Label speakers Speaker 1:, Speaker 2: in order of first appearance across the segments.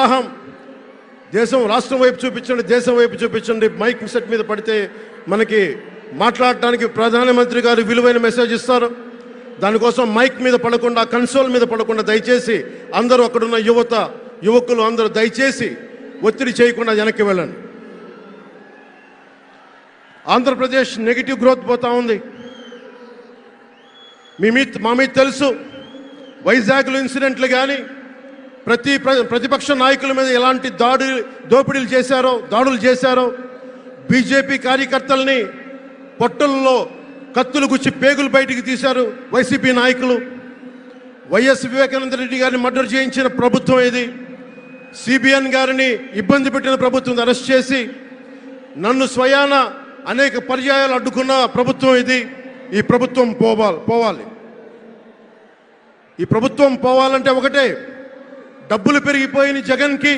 Speaker 1: ఉత్సాహం, దేశం రాష్ట్రం వైపు చూపించండి, దేశం వైపు చూపించండి. మైక్ సెట్ మీద పడితే మనకి మాట్లాడటానికి ప్రధానమంత్రి గారు విలువైన మెసేజ్ ఇస్తారు. దానికోసం మైక్ మీద పడకుండా, కన్సోల్ మీద పడకుండా దయచేసి అందరూ అక్కడున్న యువకులు అందరూ దయచేసి ఒత్తిడి చేయకుండా వెనక్కి వెళ్ళండి. ఆంధ్రప్రదేశ్ నెగిటివ్ గ్రోత్ పోతా ఉంది. మా మీద తెలుసు, వైజాగ్లో ఇన్సిడెంట్లు కానీ ప్రతిపక్ష నాయకుల మీద ఎలాంటి దాడులు చేశారో, బీజేపీ కార్యకర్తల్ని పొట్టల్లో కత్తులు గుచ్చి పేగులు బయటికి తీశారు వైసీపీ నాయకులు. వైఎస్ వివేకానంద రెడ్డి గారిని మర్డర్ చేయించిన ప్రభుత్వం ఇది. సిబిఎన్ గారిని ఇబ్బంది పెట్టిన ప్రభుత్వం అరెస్ట్ చేసి నన్ను స్వయాన అనేక పర్యాయాలు అడ్డుకున్న ప్రభుత్వం ఇది. ఈ ప్రభుత్వం పోవాలి. ఈ ప్రభుత్వం పోవాలంటే ఒకటే, డబ్బులు పెరిగిపోయిన జగన్కి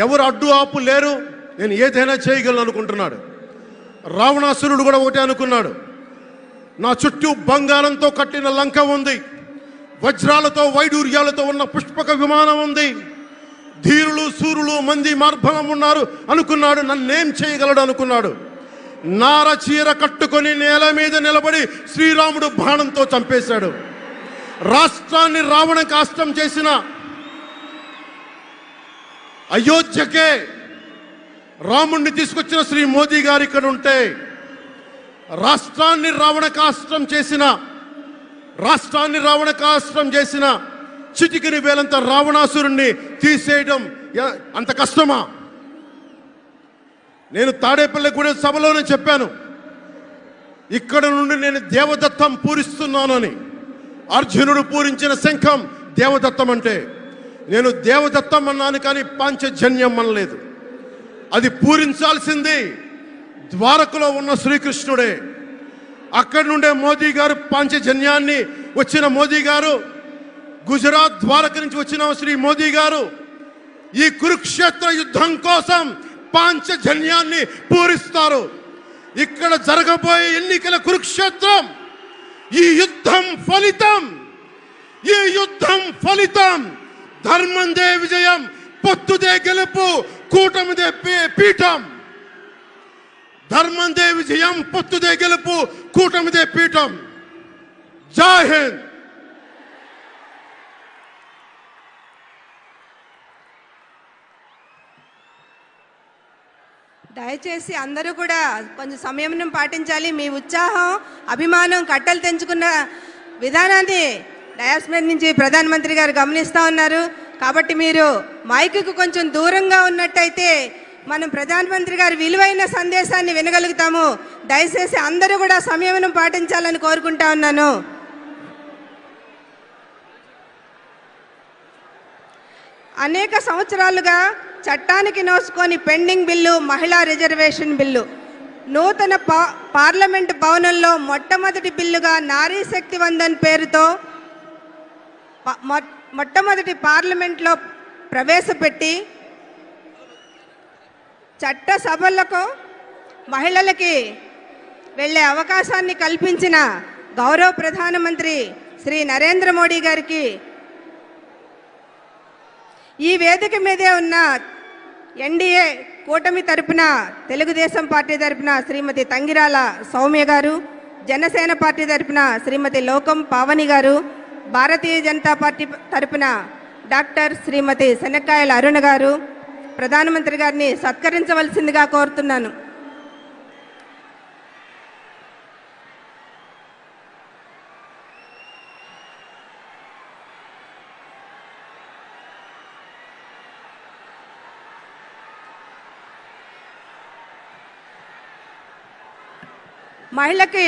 Speaker 1: ఎవరు అడ్డు ఆపు లేరు, నేను ఏదైనా చేయగలను అనుకుంటున్నాడు. రావణాసురుడు కూడా ఒకటే అనుకున్నాడు, నా చుట్టూ బంగారంతో కట్టిన లంక ఉంది, వజ్రాలతో వైడూర్యాలతో ఉన్న పుష్పక విమానం ఉంది, ధీరులు సూరులు మంది మార్బలం ఉన్నారు అనుకున్నాడు. నన్నేం చేయగలడు అనుకున్నాడు. నార చీర కట్టుకొని నేల మీద నిలబడి శ్రీరాముడు బాణంతో చంపేశాడు. రాష్ట్రాన్ని రావణ కాష్టం చేసిన అయోధ్యకే రాముణ్ణి తీసుకొచ్చిన శ్రీ మోదీ గారు ఇక్కడ ఉంటే, రాష్ట్రాన్ని రావణ కాష్టం చేసిన చిటికిని వేలంత రావణాసురుణ్ణి తీసేయడం అంత కష్టమా? నేను తాడేపల్లిగూడెం సభలోనే చెప్పాను, ఇక్కడ నుండి నేను దేవదత్తం పూరిస్తున్నానని. అర్జునుడు పూరించిన శంఖం దేవదత్తం అంటే, నేను దేవదత్తం అన్నాను కానీ పాంచజన్యం అనలేదు. అది పూరించాల్సింది ద్వారకలో ఉన్న శ్రీకృష్ణుడే. అక్కడి నుండే మోదీ గారు పాంచజన్యాన్ని వచ్చిన మోదీ గారు, గుజరాత్ ద్వారక నుంచి వచ్చిన శ్రీ మోదీ గారు ఈ కురుక్షేత్ర యుద్ధం కోసం పాంచజన్యాన్ని పూరిస్తారు. ఇక్కడ జరగబోయే ఎన్నికల కురుక్షేత్రం, ఈ యుద్ధం ఫలితం ధర్మందే విజయం, పొత్తుదే గెలుపు, కూటమిదే పీఠం. ధర్మందే విజయం, పొత్తుదే గెలుపు, కూటమిదే పీఠం. జై హింద్.
Speaker 2: దయచేసి అందరూ కూడా కొంచెం సమయం పాటించాలి. మీ ఉత్సాహం, అభిమానం కట్టలు తెంచుకున్న విధానాన్ని డయాస్ మీద నుంచి ప్రధానమంత్రి గారు గమనిస్తూ ఉన్నారు. కాబట్టి మీరు మైకుకు కొంచెం దూరంగా ఉన్నట్టయితే మనం ప్రధానమంత్రి గారి విలువైన సందేశాన్ని వినగలుగుతాము. దయచేసి అందరూ కూడా సంయమనం పాటించాలని కోరుకుంటా ఉన్నాను. అనేక సంవత్సరాలుగా చట్టానికి నోసుకొని పెండింగ్ బిల్లు మహిళా రిజర్వేషన్ బిల్లు నూతన పార్లమెంటు భవనంలో మొట్టమొదటి బిల్లుగా నారీ శక్తి వందన్ పేరుతో మొట్టమొదటి పార్లమెంట్లో ప్రవేశపెట్టి చట్ట సభలకు మహిళలకి వెళ్ళే అవకాశాన్ని కల్పించిన గౌరవ ప్రధానమంత్రి శ్రీ నరేంద్ర మోడీ గారికి, ఈ వేదిక మీదే ఉన్న ఎన్డీఏ కూటమి తరపున తెలుగుదేశం పార్టీ తరపున శ్రీమతి తంగిరాల సౌమ్య గారు, జనసేన పార్టీ తరపున శ్రీమతి లోకం పావని గారు, భారతీయ జనతా పార్టీ తరపున డాక్టర్ శ్రీమతి శనక్కాయల అరుణ గారు ప్రధానమంత్రి గారిని సత్కరించవలసిందిగా కోరుతున్నాను. మహిళకి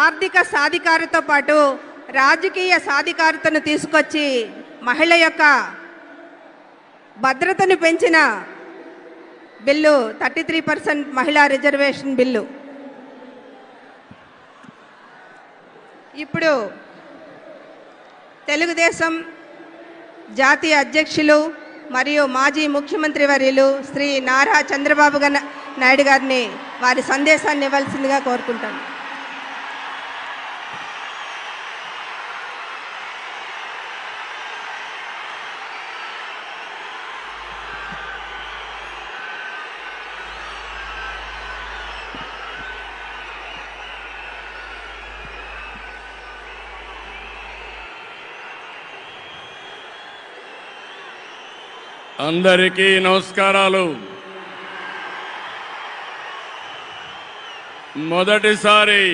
Speaker 2: ఆర్థిక సాధికారతతో పాటు రాజకీయ సాధికారతను తీసుకొచ్చి మహిళ యొక్క భద్రతను పెంచిన బిల్లు 33% మహిళా రిజర్వేషన్ బిల్లు. ఇప్పుడు తెలుగుదేశం జాతీయ అధ్యక్షులు మరియు మాజీ ముఖ్యమంత్రి వర్యులు శ్రీ నారా చంద్రబాబు నాయుడు గారిని వారి సందేశాన్ని ఇవ్వాల్సిందిగా కోరుకుంటాను.
Speaker 3: అందరికీ నమస్కారాలు. మొదటిసారి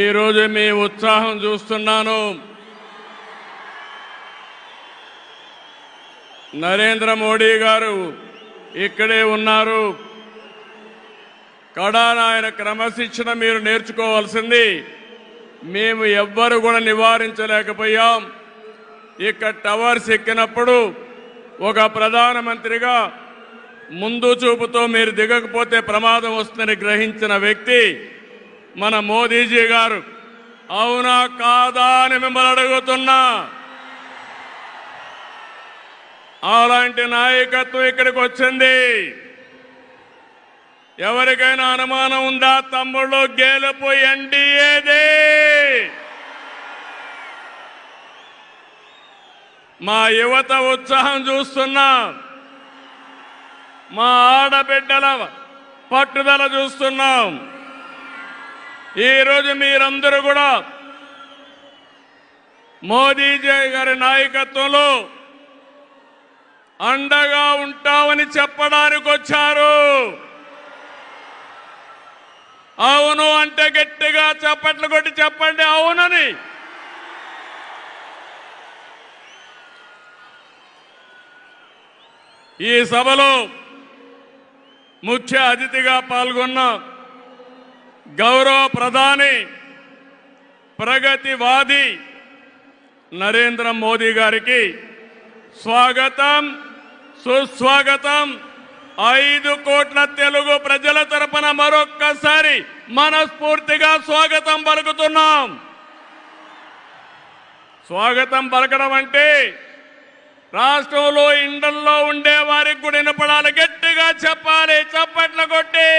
Speaker 3: ఈరోజు మీ ఉత్సాహం చూస్తున్నాను. నరేంద్ర మోడీ గారు ఇక్కడే ఉన్నారు. కడాన ఆయన క్రమశిక్షణ మీరు నేర్చుకోవాల్సింది. మేము ఎవ్వరు కూడా నివారించలేకపోయాం. ఇక్కడ టవర్స్ ఎక్కినప్పుడు ఒక ప్రధానమంత్రిగా ముందు చూపుతో మీరు దిగకపోతే ప్రమాదం వస్తుందని గ్రహించిన వ్యక్తి మన మోదీజీ గారు. అవునా కాదా అని మిమ్మల్ని అడుగుతున్నా. అలాంటి నాయకత్వం ఇక్కడికి వచ్చింది. ఎవరికైనా అనుమానం ఉందా? తమ్ముళ్ళు, గెలుపు ఎన్డీఏదే. మా యువత ఉత్సాహం చూస్తున్నా, మా ఆడబిడ్డల పట్టుదల చూస్తున్నాం. ఈరోజు మీరందరూ కూడా మోదీజీ గారి నాయకత్వంలో అండగా ఉంటామని చెప్పడానికి వచ్చారు. అవును అంటే గట్టిగా చప్పట్లు కొట్టి చెప్పండి అవునని. ఈ సభలో ముఖ్య అతిథిగా పాల్గొన్న గౌరవ ప్రధాని, ప్రగతివాది నరేంద్ర మోదీ గారికి స్వాగతం, సుస్వాగతం. 5 కోట్ల తెలుగు ప్రజల తరపున మరొక్కసారి మనస్ఫూర్తిగా స్వాగతం పలుకుతున్నాం. స్వాగతం పలకడం అంటే రాష్ట్రంలో ఇండల్లో ఉండే వారికి కూడా వినపడాలి. గట్టిగా చెప్పాలి, చప్పట్లు కొట్టి.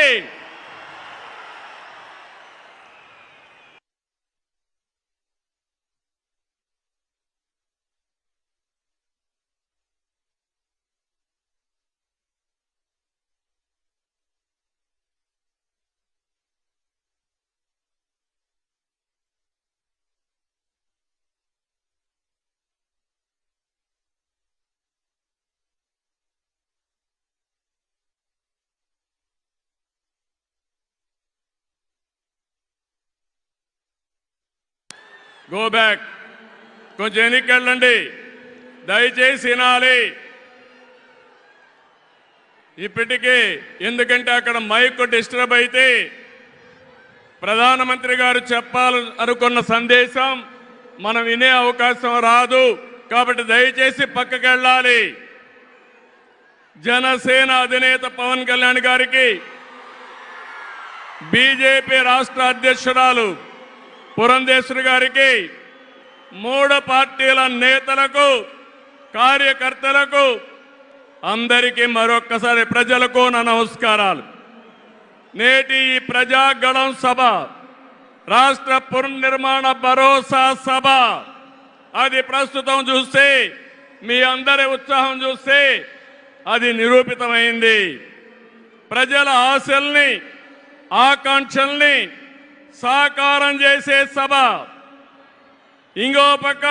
Speaker 3: గో బ్యాక్, కొంచెం వెనక్కి వెళ్ళండి, దయచేసి వినాలి. ఇప్పటికీ ఎందుకంటే అక్కడ మైక్ డిస్టర్బ్ అయితే ప్రధానమంత్రి గారు చెప్పాలనుకున్న సందేశం మనం వినే అవకాశం రాదు. కాబట్టి దయచేసి పక్కకి వెళ్ళాలి. జనసేన అధినేత పవన్ కళ్యాణ్ గారికి, బీజేపీ రాష్ట్ర అధ్యక్షురాలు పురంధేశ్వరి గారికి, 3 పార్టీల నేతలకు, కార్యకర్తలకు, అందరికీ మరొక్కసారి ప్రజలకు నా నమస్కారాలు. నేటి ఈ ప్రజాగళం సభ రాష్ట్ర పునర్నిర్మాణ భరోసా సభ. అది ప్రస్తుతం చూస్తే, మీ అందరి ఉత్సాహం చూస్తే అది నిరూపితమైంది. ప్రజల ఆశల్ని, ఆకాంక్షల్ని సాకారం చేసే సభ. ఇంకో పక్క